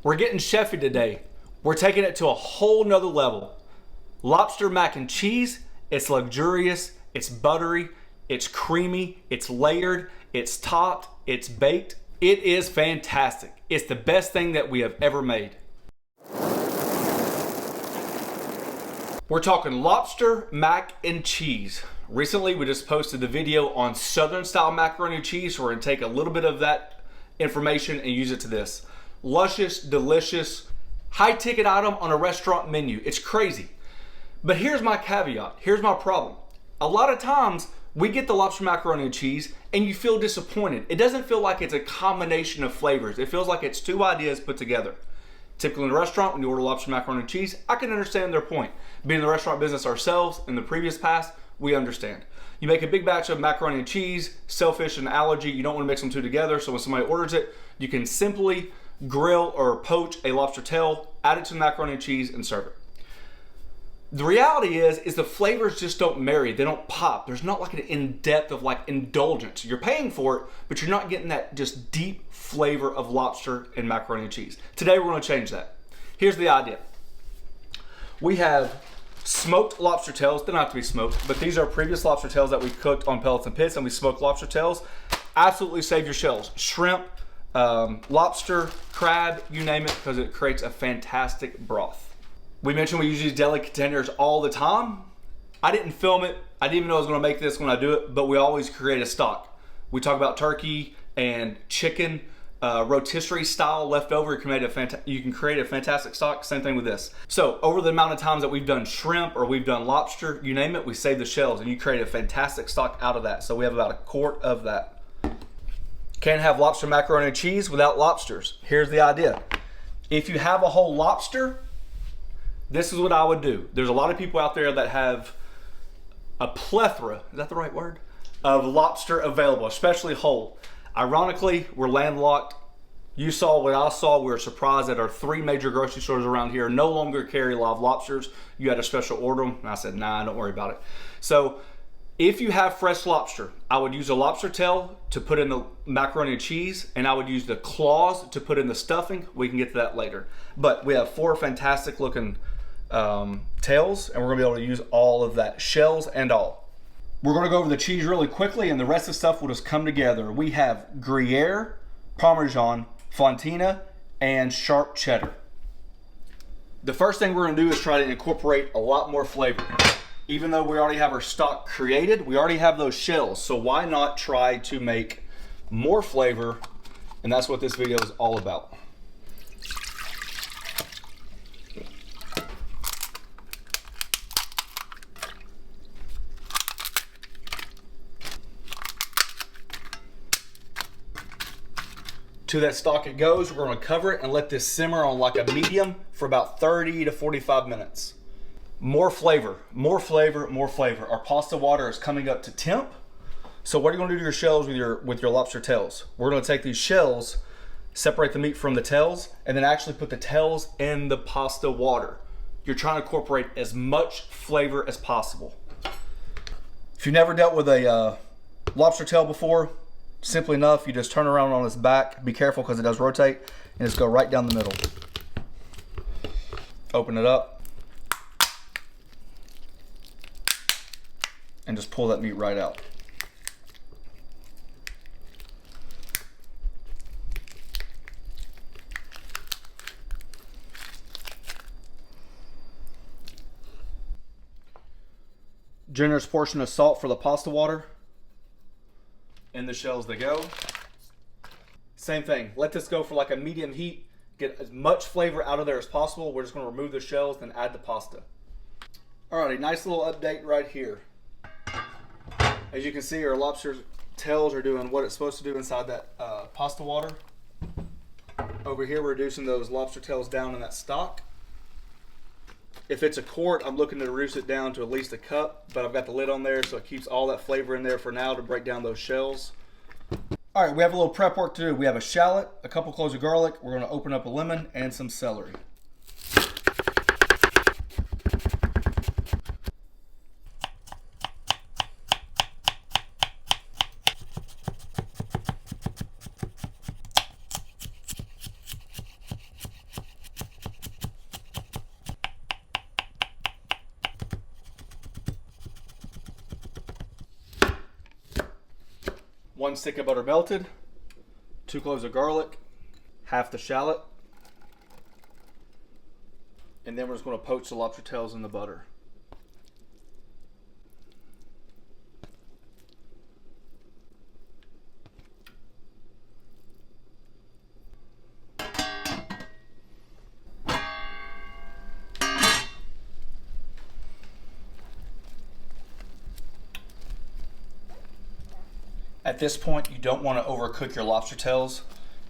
We're getting chefy today. We're taking it to a whole nother level. Lobster mac and cheese, it's luxurious, it's buttery, it's creamy, it's layered, it's topped, it's baked. It is fantastic. It's the best thing that we have ever made. We're talking lobster mac and cheese. Recently, we just posted the video on Southern style macaroni and cheese, so we're gonna take a little bit of that information and use it to this. Luscious, delicious, high ticket item on a restaurant menu. It's crazy. But here's my caveat, here's my problem. A lot of times, we get the lobster macaroni and cheese and you feel disappointed. It doesn't feel like it's a combination of flavors. It feels like it's two ideas put together. Typically in a restaurant, when you order lobster macaroni and cheese, I can understand their point. Being in the restaurant business ourselves in the previous past, we understand. You make a big batch of macaroni and cheese, shellfish and allergy, you don't want to mix them two together, so when somebody orders it, you can simply grill or poach a lobster tail, add it to the macaroni and cheese, and serve it. The reality is the flavors just don't marry, they don't pop. There's not like an in-depth of like indulgence. You're paying for it, but you're not getting that just deep flavor of lobster and macaroni and cheese. Today we're gonna change that. Here's the idea. We have smoked lobster tails. They don't have to be smoked, but these are previous lobster tails that we cooked on pellets and pits, and we smoked lobster tails. Absolutely save your shells. Shrimp, lobster, crab, you name it, because it creates a fantastic broth. We mentioned we use these deli containers all the time. I didn't film it. I didn't even know I was gonna make this when I do it, but we always create a stock. We talk about turkey and chicken, rotisserie style leftover. You can create a fantastic stock. Same thing with this. So over the amount of times that we've done shrimp or we've done lobster, you name it, we save the shells and you create a fantastic stock out of that. So we have about a quart of that. Can't have lobster macaroni and cheese without lobsters. Here's the idea. If you have a whole lobster, this is what I would do. There's a lot of people out there that have a plethora, is that the right word? Of lobster available, especially whole. Ironically, we're landlocked. You saw what I saw. We were surprised that our 3 major grocery stores around here no longer carry live lobsters. You had to special order them. And I said, nah, don't worry about it. So if you have fresh lobster, I would use a lobster tail to put in the macaroni and cheese, and I would use the claws to put in the stuffing. We can get to that later. But we have 4 fantastic looking tails, and we're gonna be able to use all of that, shells and all. We're gonna go over the cheese really quickly, and the rest of the stuff will just come together. We have Gruyere, Parmesan, Fontina, and sharp cheddar. The first thing we're gonna do is try to incorporate a lot more flavor. Even though we already have our stock created, we already have those shells, so why not try to make more flavor? And that's what this video is all about. To that stock it goes. We're gonna cover it and let this simmer on like a medium for about 30 to 45 minutes. More flavor, more flavor, more flavor. Our pasta water is coming up to temp. So what are you gonna do to your shells with your lobster tails? We're gonna take these shells, separate the meat from the tails, and then actually put the tails in the pasta water. You're trying to incorporate as much flavor as possible. If you've never dealt with a lobster tail before, simply enough, you just turn around on its back. Be careful because it does rotate, and just go right down the middle. Open it up. And just pull that meat right out. Generous portion of salt for the pasta water. In the shells they go. Same thing, let this go for like a medium heat. Get as much flavor out of there as possible. We're just gonna remove the shells, then add the pasta. Alrighty, nice little update right here. As you can see, our lobster tails are doing what it's supposed to do inside that pasta water. Over here, we're reducing those lobster tails down in that stock. If it's a quart, I'm looking to reduce it down to at least a cup, but I've got the lid on there so it keeps all that flavor in there for now to break down those shells. All right, we have a little prep work to do. We have a shallot, a couple cloves of garlic. We're gonna open up a lemon and some celery. 1 stick of butter melted, 2 cloves of garlic, half the shallot, and then we're just going to poach the lobster tails in the butter. At this point, you don't want to overcook your lobster tails.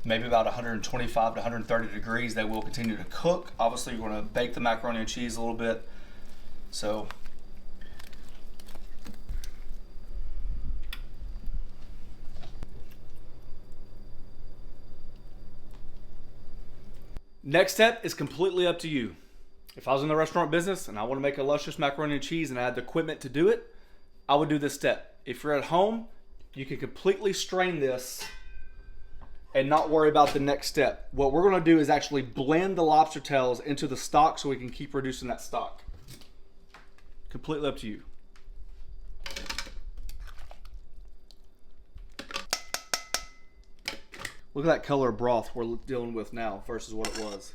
Maybe about 125 to 130 degrees. They will continue to cook. Obviously, you're going to bake the macaroni and cheese a little bit. So, next step is completely up to you. If I was in the restaurant business and I want to make a luscious macaroni and cheese and I had the equipment to do it, I would do this step. If you're at home, you can completely strain this and not worry about the next step. What we're going to do is actually blend the lobster tails into the stock so we can keep reducing that stock. Completely up to you. Look at that color of broth we're dealing with now versus what it was.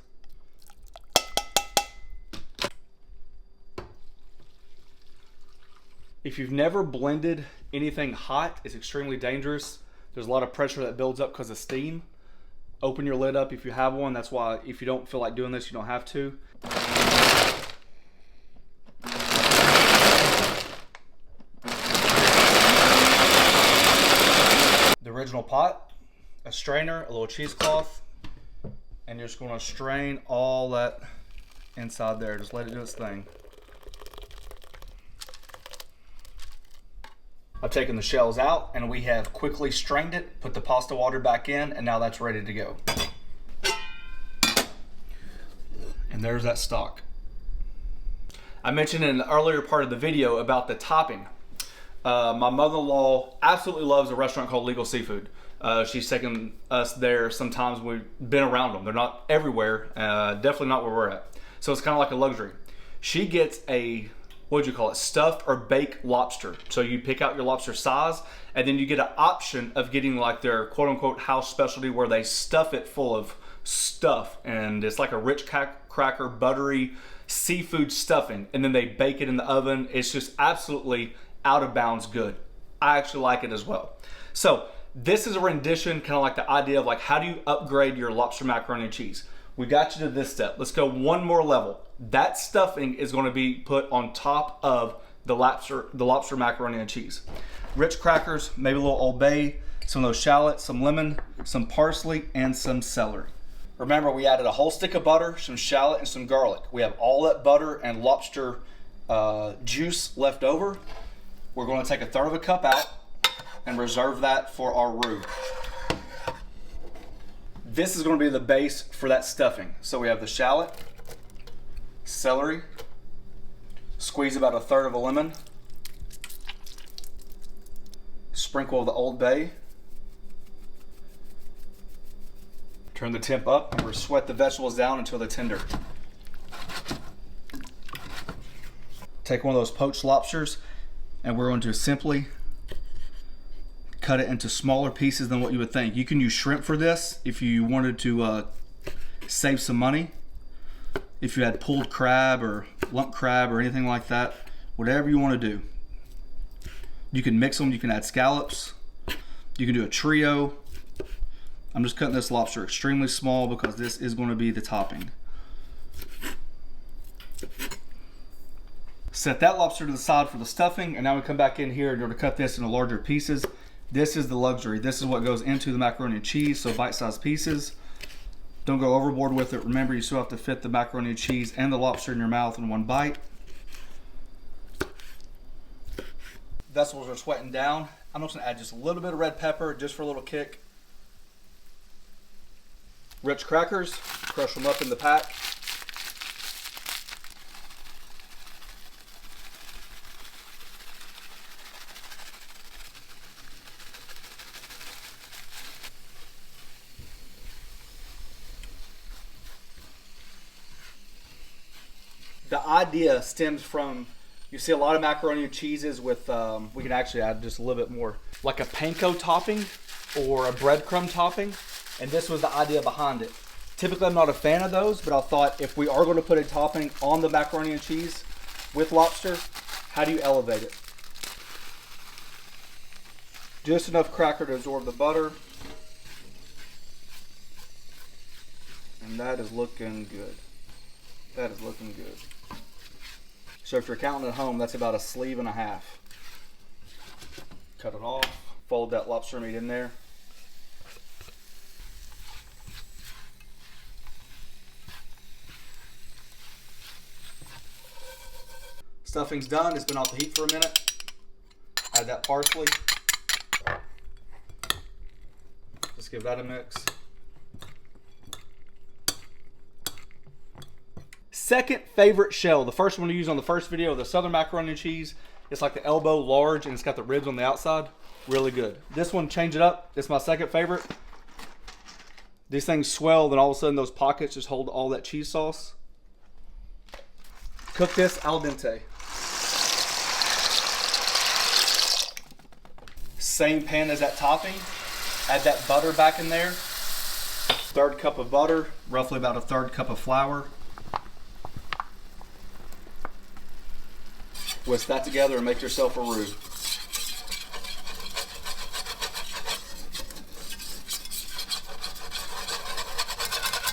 If you've never blended anything hot, it's extremely dangerous. There's a lot of pressure that builds up because of steam. Open your lid up if you have one. That's why if you don't feel like doing this, you don't have to. The original pot, a strainer, a little cheesecloth, and you're just going to strain all that inside there. Just let it do its thing. I've taken the shells out and we have quickly strained it, put the pasta water back in, and now that's ready to go. And there's that stock. I mentioned in the earlier part of the video about the topping. My mother-in-law absolutely loves a restaurant called Legal Seafood. She's taken us there sometimes. We've been around them. They're not everywhere, definitely not where we're at. So it's kind of like a luxury. She gets a, what would you call it, stuffed or baked lobster. So you pick out your lobster size, and then you get an option of getting like their quote-unquote house specialty where they stuff it full of stuff, and it's like a rich cracker, buttery seafood stuffing, and then they bake it in the oven. It's just absolutely out of bounds good. I actually like it as well. So this is a rendition, kind of like the idea of like, how do you upgrade your lobster macaroni and cheese? We got you to this step. Let's go one more level. That stuffing is going to be put on top of the lobster macaroni and cheese. Rich crackers, maybe a little Old Bay, some of those shallots, some lemon, some parsley, and some celery. Remember, we added a whole stick of butter, some shallot, and some garlic. We have all that butter and lobster juice left over. We're going to take 1/3 cup out and reserve that for our roux. This is going to be the base for that stuffing. So we have the shallot, celery, squeeze about 1/3 lemon, sprinkle of the Old Bay, turn the temp up, and we're sweat the vegetables down until they're tender. Take one of those poached lobsters, and we're going to simply cut it into smaller pieces than what you would think. You can use shrimp for this if you wanted to save some money. If you had pulled crab or lump crab or anything like that, whatever you want to do. You can mix them, you can add scallops, you can do a trio. I'm just cutting this lobster extremely small because this is going to be the topping. Set that lobster to the side for the stuffing, and now we come back in here in order to cut this into larger pieces. This is the luxury. This is what goes into the macaroni and cheese, so bite-sized pieces. Don't go overboard with it. Remember, you still have to fit the macaroni and cheese and the lobster in your mouth in one bite. Vegetables are sweating down. I'm just gonna add just a little bit of red pepper just for a little kick. Rich crackers, crush them up in the pack. The idea stems from, you see a lot of macaroni and cheeses with, we can actually add just a little bit more. like a panko topping or a breadcrumb topping, and this was the idea behind it. Typically I'm not a fan of those, but I thought if we are going to put a topping on the macaroni and cheese with lobster, how do you elevate it? Just enough cracker to absorb the butter. And that is looking good. That is looking good. So if you're counting at home, that's about a sleeve and a half. Cut it off, fold that lobster meat in there. Stuffing's done, it's been off the heat for a minute. Add that parsley. Just give that a mix. Second favorite shell, the first one we used on the first video, the Southern macaroni and cheese. It's like the elbow large and it's got the ribs on the outside. Really good. This one, change it up. It's my second favorite. These things swell, then all of a sudden those pockets just hold all that cheese sauce. Cook this al dente. Same pan as that topping. Add that butter back in there. Third cup of butter, roughly about a third cup of flour. Whisk that together and make yourself a roux.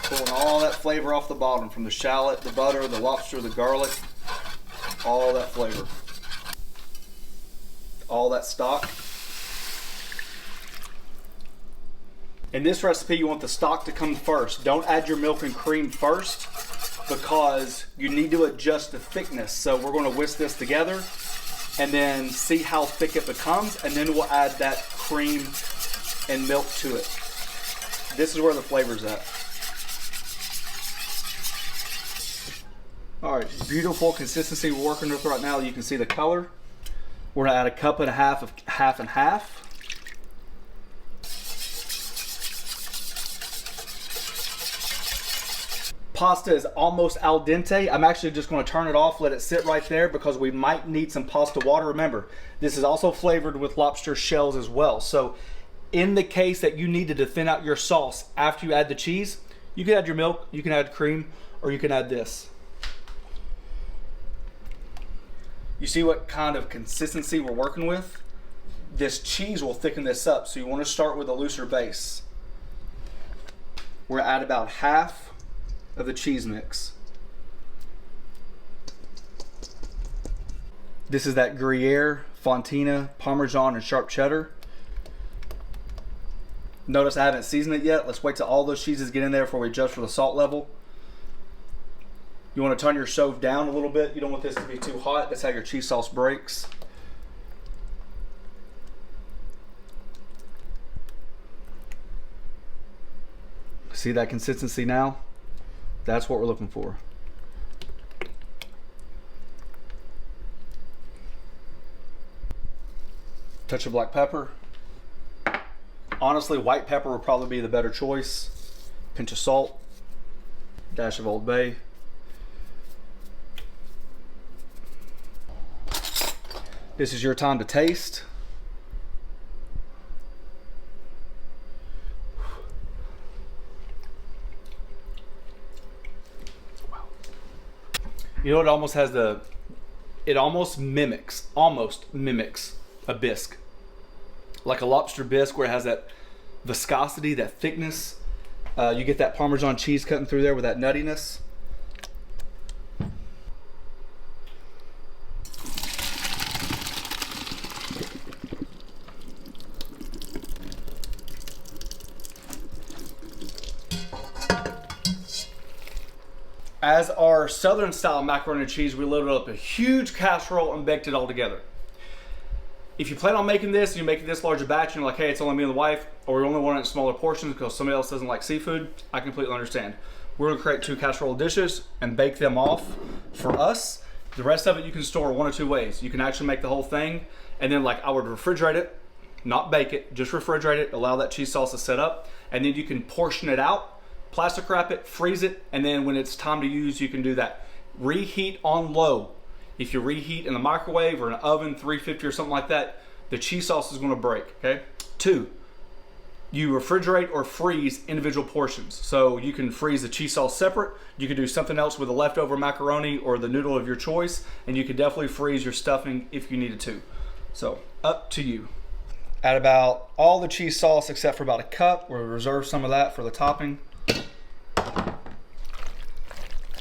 Pulling all that flavor off the bottom from the shallot, the butter, the lobster, the garlic, all that flavor. All that stock. In this recipe, you want the stock to come first. Don't add your milk and cream first, because you need to adjust the thickness. So we're going to whisk this together and then see how thick it becomes, and then we'll add that cream and milk to it. This is where the flavor's at. All right, beautiful consistency we're working with right now. You can see the color. We're gonna add a cup and a half of half and half. Pasta is almost al dente. I'm actually just going to turn it off, let it sit right there, because we might need some pasta water. Remember, this is also flavored with lobster shells as well. So in the case that you needed to thin out your sauce after you add the cheese, you can add your milk, you can add cream, or you can add this. You see what kind of consistency we're working with? This cheese will thicken this up, so you want to start with a looser base. We're gonna add about half of the cheese mix. This is that Gruyere, Fontina, Parmesan, and sharp cheddar. Notice I haven't seasoned it yet. Let's wait till all those cheeses get in there before we adjust for the salt level. You want to turn your stove down a little bit. You don't want this to be too hot. That's how your cheese sauce breaks. See that consistency now? That's what we're looking for. Touch of black pepper. Honestly, white pepper would probably be the better choice. Pinch of salt. Dash of Old Bay. This is your time to taste. You know, it almost has it almost mimics a bisque. Like a lobster bisque, where it has that viscosity, that thickness. You get that Parmesan cheese cutting through there with that nuttiness. As our Southern style macaroni and cheese, we loaded up a huge casserole and baked it all together. If you plan on making this, and you're making this large a batch, and you're like, hey, it's only me and the wife, or we only want it in smaller portions because somebody else doesn't like seafood, I completely understand. We're gonna create 2 casserole dishes and bake them off for us. The rest of it you can store one or 2 ways. You can actually make the whole thing, and then like I would refrigerate it, not bake it, just refrigerate it, allow that cheese sauce to set up, and then you can portion it out, plastic wrap it, freeze it, and then when it's time to use, you can do that. Reheat on low. If you reheat in the microwave or an oven, 350 or something like that, the cheese sauce is going to break, okay? 2, you refrigerate or freeze individual portions. So you can freeze the cheese sauce separate. You can do something else with the leftover macaroni or the noodle of your choice, and you can definitely freeze your stuffing if you needed to. So up to you. Add about all the cheese sauce except for about a cup. We'll reserve some of that for the topping.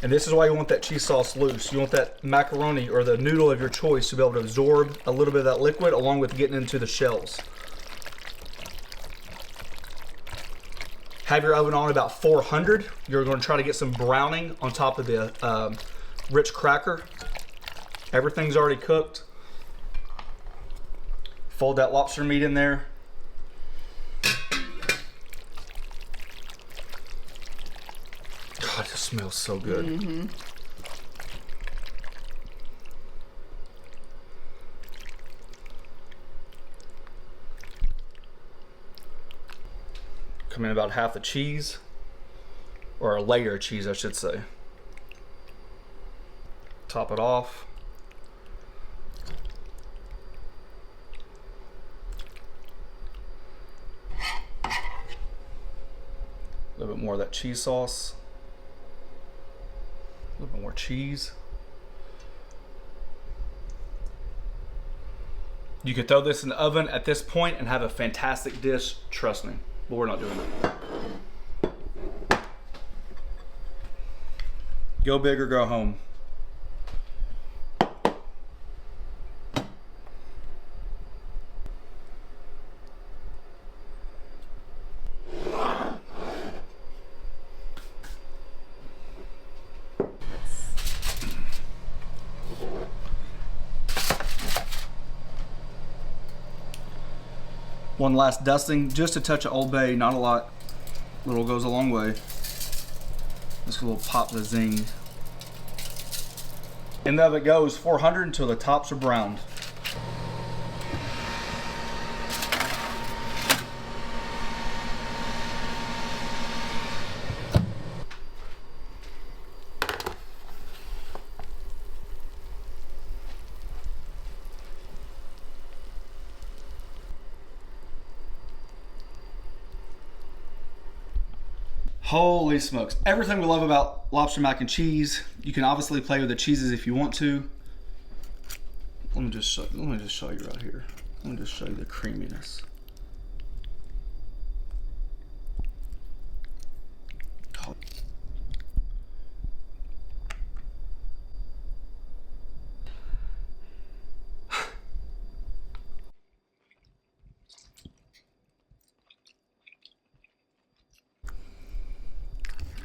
And this is why you want that cheese sauce loose. You want that macaroni or the noodle of your choice to be able to absorb a little bit of that liquid along with getting into the shells. Have your oven on about 400. You're going to try to get some browning on top of the Ritz cracker. Everything's already cooked. Fold that lobster meat in there. God, this smells so good. Mm-hmm. Come in about half the cheese, or a layer of cheese, I should say. Top it off. A little bit more of that cheese sauce. A little bit more cheese. You could throw this in the oven at this point and have a fantastic dish, trust me. But we're not doing that. Go big or go home. One last dusting, just a touch of Old Bay, not a lot. Little goes a long way. This little pop the zing. In the oven it goes, 400 until the tops are browned. Holy smokes. Everything we love about lobster mac and cheese. You can obviously play with the cheeses if you want to. Let me just show you right here. Let me just show you the creaminess.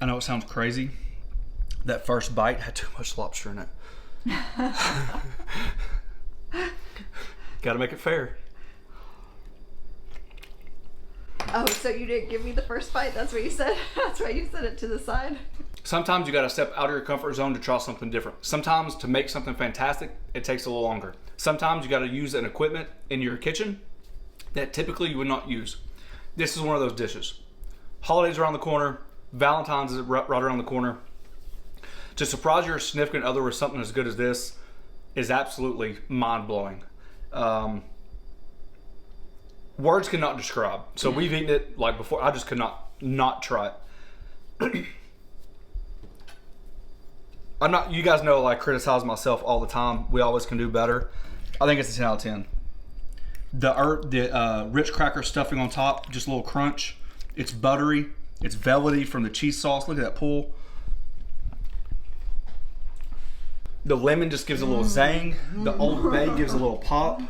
I know it sounds crazy. That first bite had too much lobster in it. Gotta make it fair. Oh, so you didn't give me the first bite? That's what you said? That's why you set it to the side? Sometimes you gotta step out of your comfort zone to try something different. Sometimes to make something fantastic, it takes a little longer. Sometimes you gotta use an equipment in your kitchen that typically you would not use. This is one of those dishes. Holidays around the corner. Valentines is right around the corner. To surprise your significant other with something as good as this is absolutely mind-blowing. Words cannot describe. So we've eaten it like before. I just could not try it. You guys know I criticize myself all the time. We always can do better. I think it's a 10 out of 10. The Ritz cracker stuffing on top, just a little crunch. It's buttery. It's velvety from the cheese sauce. Look at that pull. The lemon just gives a little zang. The Old Bay gives a little pop.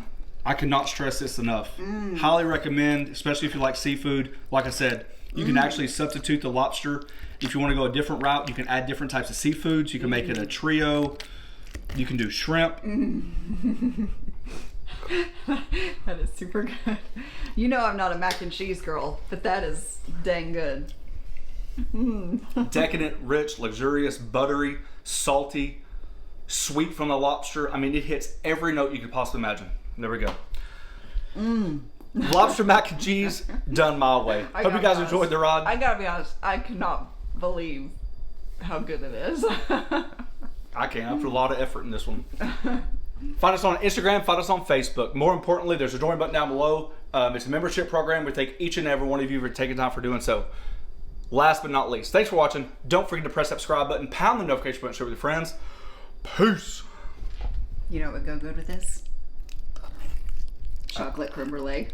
I cannot stress this enough. Highly recommend, especially if you like seafood. Like I said, you can actually substitute the lobster. If you want to go a different route, you can add different types of seafoods. You can make it a trio. You can do shrimp. That is super good. You know I'm not a mac and cheese girl, but that is dang good. Decadent, rich, luxurious, buttery, salty, sweet from the lobster. I mean, it hits every note you could possibly imagine. There we go. Lobster mac and cheese done my way. Hope you guys enjoyed the ride. I gotta be honest, I cannot believe how good it is. I can't. I put a lot of effort in this one. Find us on Instagram, find us on Facebook. More importantly, there's a join button down below. It's a membership program. We thank each and every one of you for taking time for doing so. Last but not least, thanks for watching. Don't forget to press that subscribe button, pound the notification button, share with your friends. Peace. You know what would go good with this? Chocolate creme brulee.